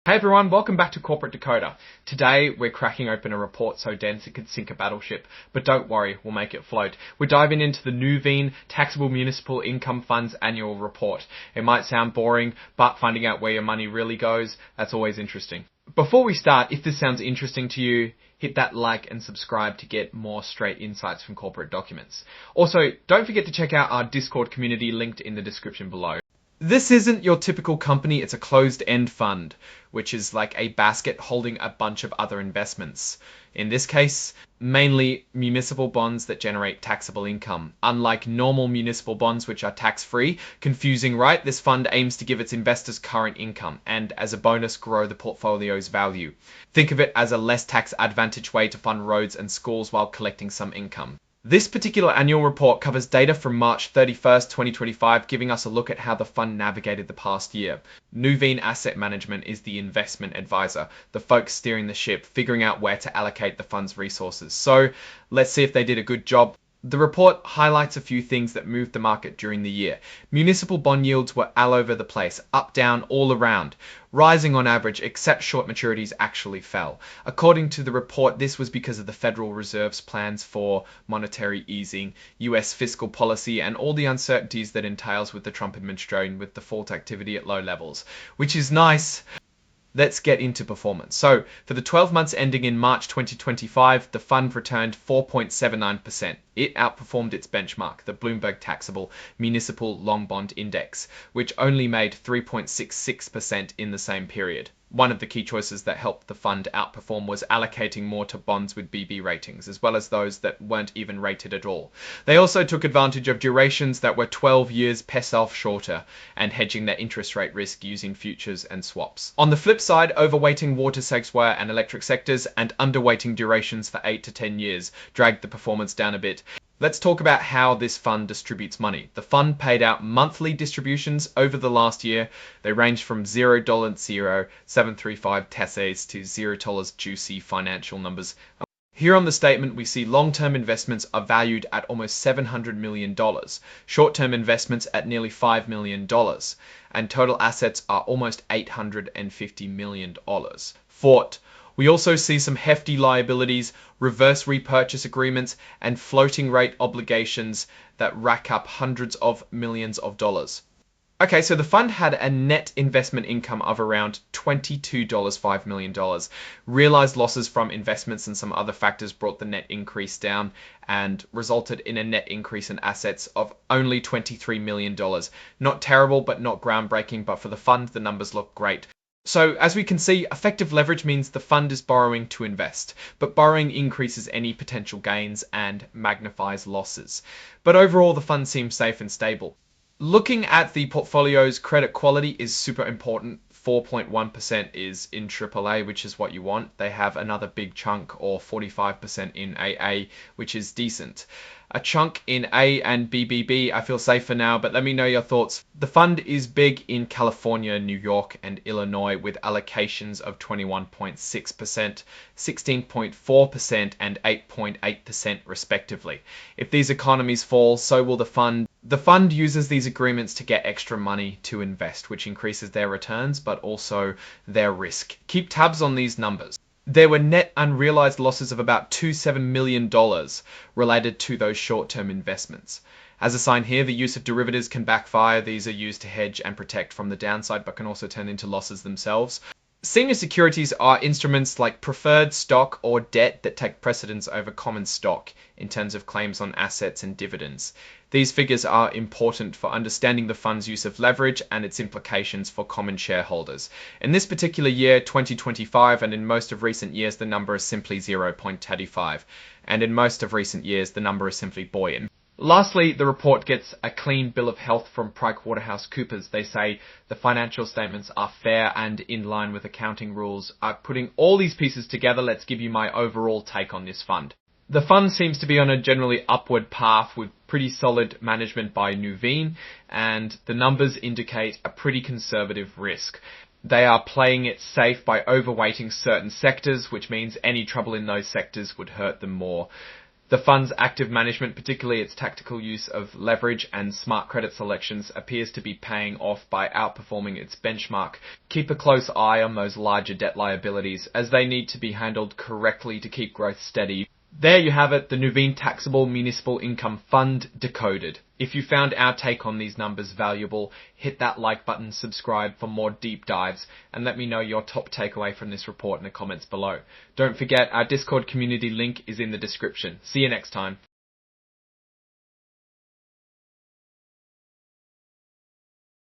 Hey everyone, welcome back to Corporate Decoder. Today we're cracking open a report so dense it could sink a battleship, but don't worry, we'll make it float. We're diving into the Nuveen Taxable Municipal Income Fund's annual report. It might sound boring, but finding out where your money really goes, that's always interesting. Before we start, if this sounds interesting to you, hit that like and subscribe to get more straight insights from corporate documents. Also, don't forget to check out our Discord community linked in the description below. This isn't your typical company, it's a closed-end fund, which is like a basket holding a bunch of other investments. In this case, mainly municipal bonds that generate taxable income. Unlike normal municipal bonds, which are tax-free, confusing, right? This fund aims to give its investors current income and, as a bonus, grow the portfolio's value. Think of it as a less tax-advantaged way to fund roads and schools while collecting some income. This particular annual report covers data from March 31st, 2025, giving us a look at how the fund navigated the past year. Nuveen Asset Management is the investment advisor, the folks steering the ship, figuring out where to allocate the fund's resources. So let's see if they did a good job. The report highlights a few things that moved the market during the year. Municipal bond yields were all over the place, up, down, all around, rising on average, except short maturities actually fell. According to the report, this was because of the Federal Reserve's plans for monetary easing, US fiscal policy, and all the uncertainties that entails with the Trump administration with default activity at low levels, which is nice. Let's get into performance. So, for the 12 months ending in March 2025, the fund returned 4.79%. It outperformed its benchmark, the Bloomberg Taxable Municipal Long Bond Index, which only made 3.66% in the same period. One of the key choices that helped the fund outperform was allocating more to bonds with BB ratings, as well as those that weren't even rated at all. They also took advantage of durations that were 12 years off shorter and hedging their interest rate risk using futures and swaps. On the flip side, overweighting water, sewer and electric sectors and underweighting durations for 8 to 10 years dragged the performance down a bit. Let's talk about how this fund distributes money. The fund paid out monthly distributions over the last year. They ranged from $0.0735 TESEs to $0 juicy financial numbers. Here on the statement, we see long-term investments are valued at almost $700 million, short-term investments at nearly $5 million, and total assets are almost $850 million. We also see some hefty liabilities, reverse repurchase agreements, and floating rate obligations that rack up hundreds of millions of dollars. Okay, so the fund had a net investment income of around $22.5 million. Realized losses from investments and some other factors brought the net increase down and resulted in a net increase in assets of only $23 million. Not terrible, but not groundbreaking, but for the fund, the numbers look great. So, as we can see, effective leverage means the fund is borrowing to invest, but borrowing increases any potential gains and magnifies losses. But overall, the fund seems safe and stable. Looking at the portfolio's credit quality is super important. 4.1% is in AAA, which is what you want. They have another big chunk, or 45% in AA, which is decent. A chunk in A and BBB, I feel safe for now, but let me know your thoughts. The fund is big in California, New York, and Illinois with allocations of 21.6%, 16.4%, and 8.8% respectively. If these economies fall, so will the fund. The fund uses these agreements to get extra money to invest, which increases their returns, but also their risk. Keep tabs on these numbers. There were net unrealized losses of about $27 million related to those short-term investments. As a sign here, the use of derivatives can backfire. These are used to hedge and protect from the downside, but can also turn into losses themselves. Senior securities are instruments like preferred stock or debt that take precedence over common stock in terms of claims on assets and dividends. These figures are important for understanding the fund's use of leverage and its implications for common shareholders. In this particular year, 2025, and in most of recent years, the number is simply 0.35. And in most of recent years, the number is simply buoyant. Lastly, the report gets a clean bill of health from PricewaterhouseCoopers. They say the financial statements are fair and in line with accounting rules. Putting all these pieces together, let's give you my overall take on this fund. The fund seems to be on a generally upward path with pretty solid management by Nuveen, and the numbers indicate a pretty conservative risk. They are playing it safe by overweighting certain sectors, which means any trouble in those sectors would hurt them more. The fund's active management, particularly its tactical use of leverage and smart credit selections, appears to be paying off by outperforming its benchmark. Keep a close eye on those larger debt liabilities, as they need to be handled correctly to keep growth steady. There you have it, the Nuveen Taxable Municipal Income Fund decoded. If you found our take on these numbers valuable, hit that like button, subscribe for more deep dives, and let me know your top takeaway from this report in the comments below. Don't forget, our Discord community link is in the description. See you next time.